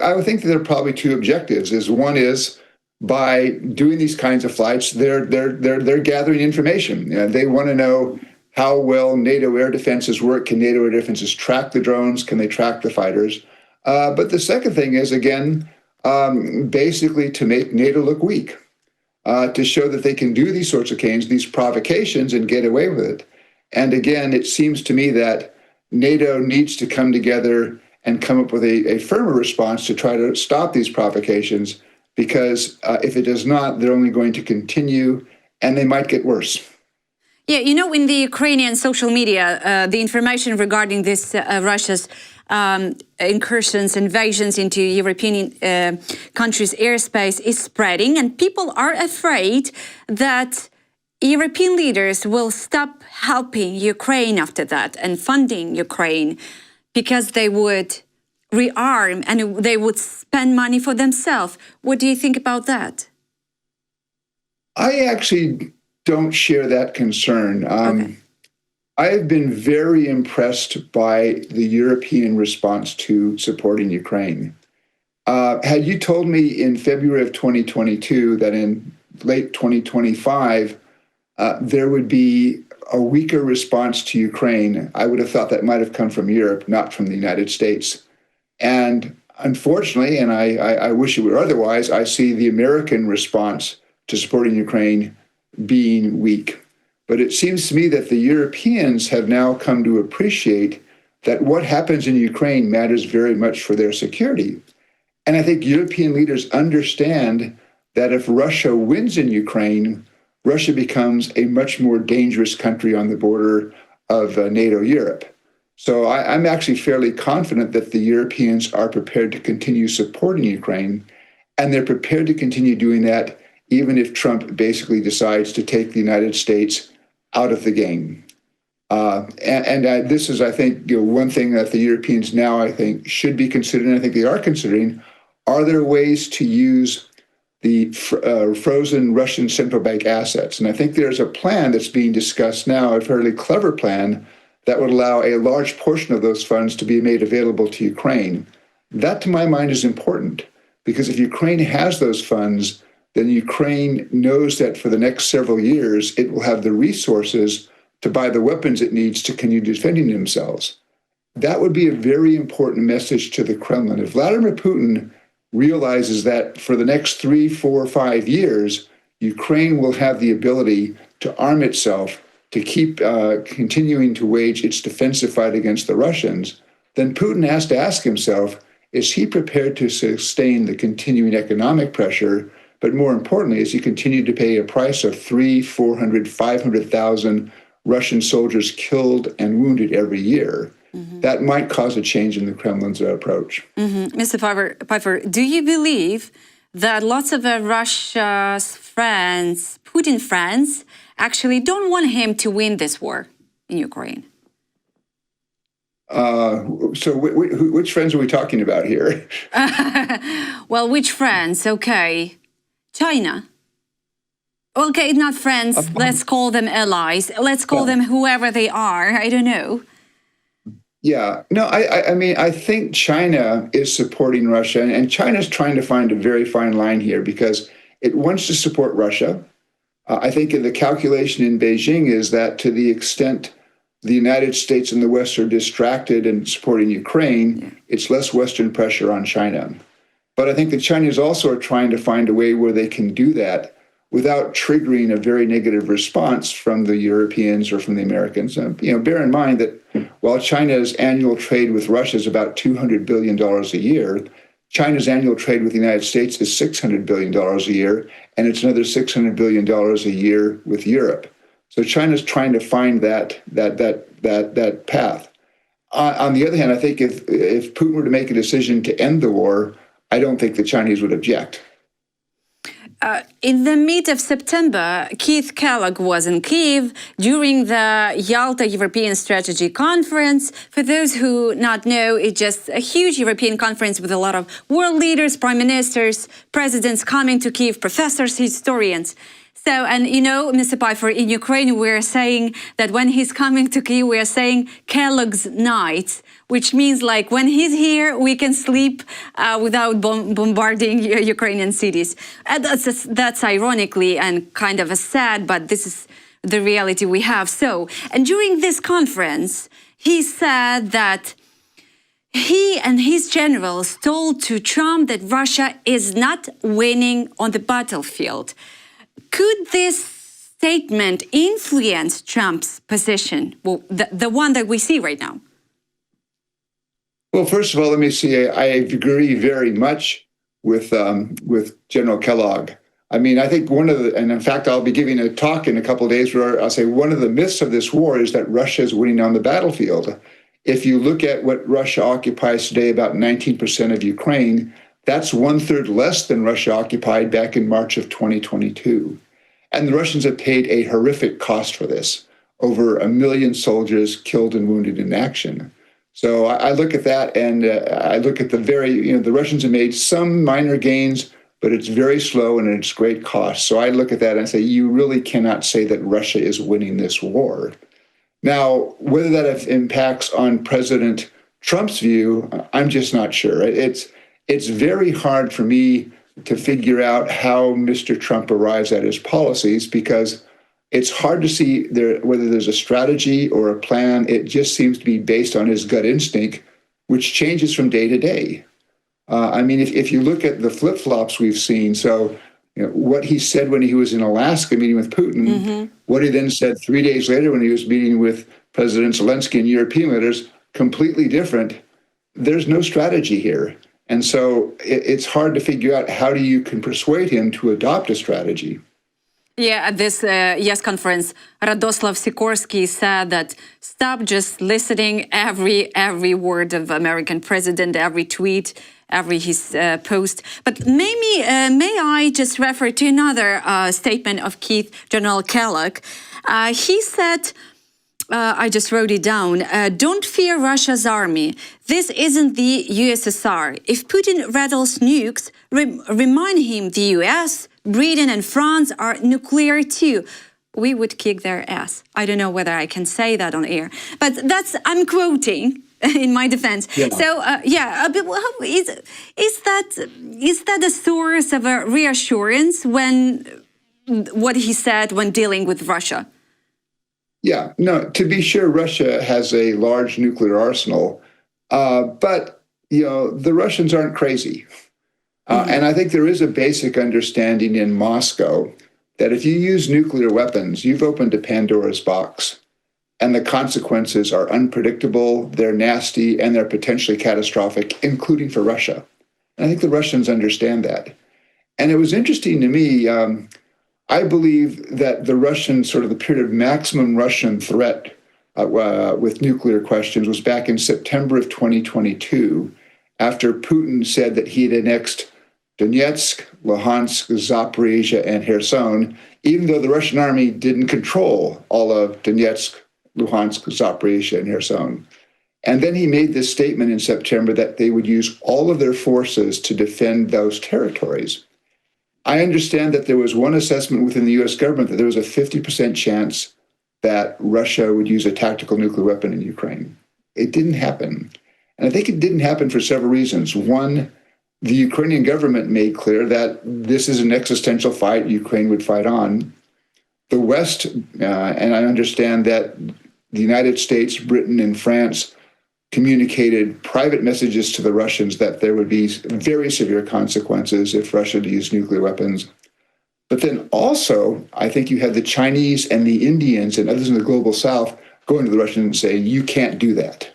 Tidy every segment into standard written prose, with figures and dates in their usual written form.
I would think that there are probably two objectives. One is by doing these kinds of flights, they're gathering information. They want to know how well NATO air defenses work. Can NATO air defenses track the drones? Can they track the fighters? But the second thing is, again, basically to make NATO look weak, to show that they can do these sorts of games, these provocations, and get away with it. And again, it seems to me that NATO needs to come together and come up with a firmer response to try to stop these provocations, because if it does not, they're only going to continue and they might get worse. Yeah, you know, in the Ukrainian social media, the information regarding this Russia's incursions, invasions into European countries' airspace is spreading, and people are afraid that European leaders will stop helping Ukraine after that and funding Ukraine, because they would rearm and they would spend money for themselves. What do you think about that? I actually don't share that concern. Okay. I have been very impressed by the European response to supporting Ukraine. Had you told me in February of 2022 that in late 2025 there would be a weaker response to Ukraine, I would have thought that might have come from Europe, not from the United States. And unfortunately, and I wish it were otherwise, I see the American response to supporting Ukraine being weak. But it seems to me that the Europeans have now come to appreciate that what happens in Ukraine matters very much for their security. And I think European leaders understand that if Russia wins in Ukraine, Russia becomes a much more dangerous country on the border of NATO Europe. So I'm actually fairly confident that the Europeans are prepared to continue supporting Ukraine, and they're prepared to continue doing that even if Trump basically decides to take the United States out of the game. This is, I think, one thing that the Europeans now, I think, should be considering. I think they are considering. Are there ways to use the frozen Russian central bank assets? And I think there's a plan that's being discussed now, a fairly clever plan that would allow a large portion of those funds to be made available to Ukraine. That, to my mind, is important, because if Ukraine has those funds, then Ukraine knows that for the next several years, it will have the resources to buy the weapons it needs to continue defending themselves. That would be a very important message to the Kremlin. If Vladimir Putin realizes that for the next 3, 4, 5 years, Ukraine will have the ability to arm itself to keep continuing to wage its defensive fight against the Russians, then Putin has to ask himself, is he prepared to sustain the continuing economic pressure? But more importantly, is he continue to pay a price of 300,000, 400,000, 500,000 Russian soldiers killed and wounded every year? Mm-hmm. That might cause a change in the Kremlin's approach. Mm-hmm. Mr. Pifer, do you believe that lots of Russia's friends, Putin friends, actually don't want him to win this war in Ukraine? So which friends are we talking about here? Well, which friends? Okay. China. Okay, not friends. Let's call them allies. Let's call them whoever they are. I don't know. Yeah. No, I mean, I think China is supporting Russia, and China's trying to find a very fine line here because it wants to support Russia. I think the calculation in Beijing is that to the extent the United States and the West are distracted in supporting Ukraine, it's less Western pressure on China. But I think the Chinese also are trying to find a way where they can do that without triggering a very negative response from the Europeans or from the Americans. Bear in mind that while China's annual trade with Russia is about $200 billion a year, China's annual trade with the United States is $600 billion a year, and it's another $600 billion a year with Europe. So China's trying to find that path. On the other hand, I think if Putin were to make a decision to end the war, I don't think the Chinese would object. In the mid of September, Keith Kellogg was in Kyiv during the Yalta European Strategy Conference. For those who not know, it's just a huge European conference with a lot of world leaders, prime ministers, presidents coming to Kyiv, professors, historians. So, and you know, Mr. Pifer, in Ukraine, we're saying that when he's coming to Kyiv, we're saying Kellogg's nights, which means like when he's here, we can sleep without bombarding Ukrainian cities. And that's ironically and kind of a sad, but this is the reality we have. So, and during this conference, he said that he and his generals told to Trump that Russia is not winning on the battlefield. Could this statement influence Trump's position, well, the one that we see right now? Well, first of all, let me say I agree very much with General Kellogg. I mean, I think and in fact, I'll be giving a talk in a couple of days where I'll say one of the myths of this war is that Russia is winning on the battlefield. If you look at what Russia occupies today, about 19% of Ukraine, that's 1/3 less than Russia occupied back in March of 2022. And the Russians have paid a horrific cost for this. Over 1 million soldiers killed and wounded in action. So I look at that and I look at the Russians have made some minor gains, but it's very slow and it's great cost. So I look at that and say, you really cannot say that Russia is winning this war. Now, whether that impacts on President Trump's view, I'm just not sure. It's very hard for me to figure out how Mr. Trump arrives at his policies because it's hard to see whether there's a strategy or a plan. It just seems to be based on his gut instinct, which changes from day to day. I mean, if you look at the flip-flops we've seen, so what he said when he was in Alaska meeting with Putin, what he then said 3 days later when he was meeting with President Zelensky and European leaders, completely different. There's no strategy here. And so it's hard to figure out how you can persuade him to adopt a strategy. Yeah, at this YES conference, Radoslav Sikorsky said that stop just listening every word of American president, every tweet, every his post. But may I just refer to another statement of Keith General Kellogg? He said, I just wrote it down, don't fear Russia's army. This isn't the USSR. If Putin rattles nukes, remind him the US, Britain and France are nuclear too. We would kick their ass. I don't know whether I can say that on air, but I'm quoting in my defense. Yeah. So, is that a source of a reassurance when what he said when dealing with Russia? Yeah, no, to be sure, Russia has a large nuclear arsenal, but, the Russians aren't crazy. And I think there is a basic understanding in Moscow that if you use nuclear weapons, you've opened a Pandora's box, and the consequences are unpredictable, they're nasty, and they're potentially catastrophic, including for Russia. And I think the Russians understand that. And it was interesting to me, I believe that the period of maximum Russian threat with nuclear questions was back in September of 2022, after Putin said that he had annexed Donetsk, Luhansk, Zaporizhia, and Kherson, even though the Russian army didn't control all of Donetsk, Luhansk, Zaporizhia, and Kherson. And then he made this statement in September that they would use all of their forces to defend those territories. I understand that there was one assessment within the U.S. government that there was a 50% chance that Russia would use a tactical nuclear weapon in Ukraine. It didn't happen. And I think it didn't happen for several reasons. One, the Ukrainian government made clear that this is an existential fight Ukraine would fight on. The West, and I understand that the United States, Britain, and France communicated private messages to the Russians that there would be very severe consequences if Russia used nuclear weapons. But then also, I think you had the Chinese and the Indians and others in the global South going to the Russians and saying, you can't do that.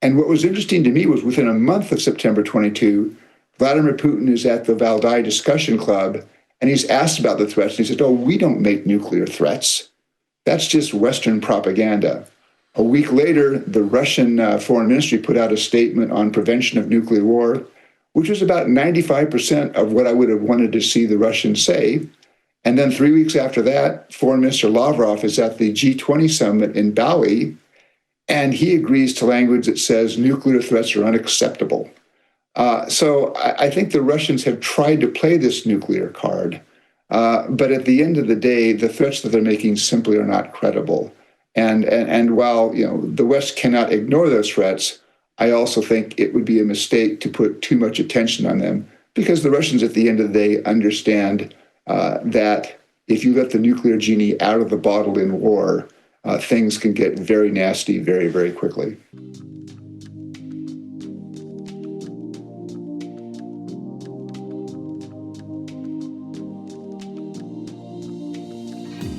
And what was interesting to me was within a month of September 22, Vladimir Putin is at the Valdai Discussion Club, and he's asked about the threats. And he said, we don't make nuclear threats. That's just Western propaganda. A week later, the Russian Foreign Ministry put out a statement on prevention of nuclear war, which was about 95% of what I would have wanted to see the Russians say. And then 3 weeks after that, Foreign Minister Lavrov is at the G20 summit in Bali, and he agrees to language that says nuclear threats are unacceptable. So I think the Russians have tried to play this nuclear card. But at the end of the day, the threats that they're making simply are not credible. And while the West cannot ignore those threats, I also think it would be a mistake to put too much attention on them, because the Russians at the end of the day understand that if you let the nuclear genie out of the bottle in war, things can get very nasty very, very quickly.